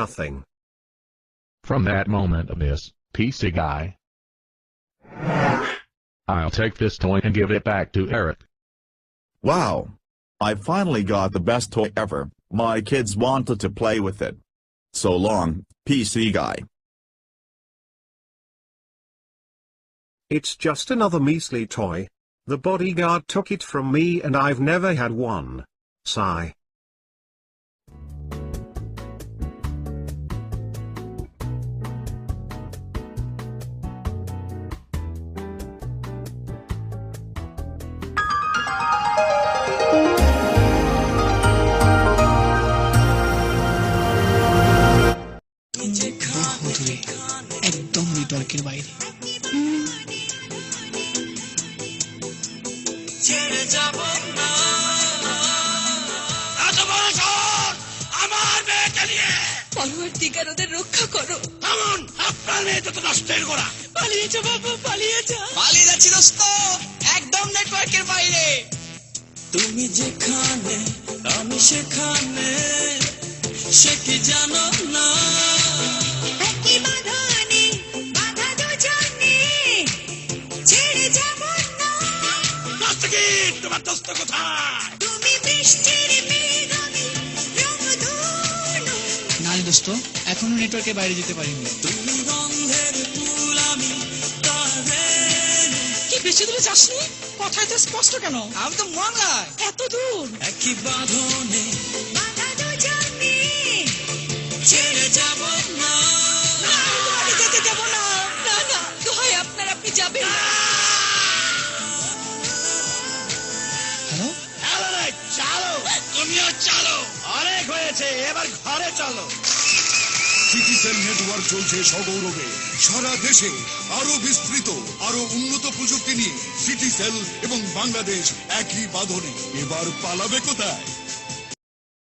Nothing. From that moment of this, PC guy, I'll take this toy and give it back to Eric. Wow. I finally got the best toy ever. My kids wanted to play with it. So long, PC guy. It's just another measly toy. The bodyguard took it from me and I've never had one. Sigh. একদম বিতর্কের বাইরে। পরবর্তীকার ওদের রক্ষা করো। আপনার মেয়ে তো নষ্টের গোড়া। পালিয়েছো বাবু, পালিয়েছো। পালিয়ে যাচ্ছি দোস্ত, একদম নেটওয়ার্কের বাইরে। তুমি যেখানে আমি সেখানে, সে কি জানো না? একই বাঁধনে বাঁধা দুজনে, ছেড়ে যাব না। দস্তগীর, তোমার দোস্ত কোথায়? তুমি বৃষ্টির মেঘ, আমি রংধনু। না রে দোস্ত, এখনো নেটওয়ার্কের বাইরে যেতে পারিনি। তুমি গন্ধের ফুল, আমি তারের। কি বেশি দূরে যাসনি? কথায় তো স্পষ্ট কেন? আমি তো মংলায়। এত দূর? একই বাঁধনে বাঁধা দুজনে, ছেড়ে যাব না। আমি যেতে যাব না। না না, দোহাই আপনার, আপনি যাবেন না। হ্যালো, হ্যালো রে, চালো, তুমিও চালো। অনেক হয়েছে, এবার ঘরে চলো। সিটিসেল নেটওয়ার্ক চলছে সগৌরবে সারা দেশে। আরো বিস্তৃত, আরো উন্নত প্রযুক্তি নিয়ে সিটিসেল এবং বাংলাদেশ একই বাঁধনে। এবার পালাবে কোথায়?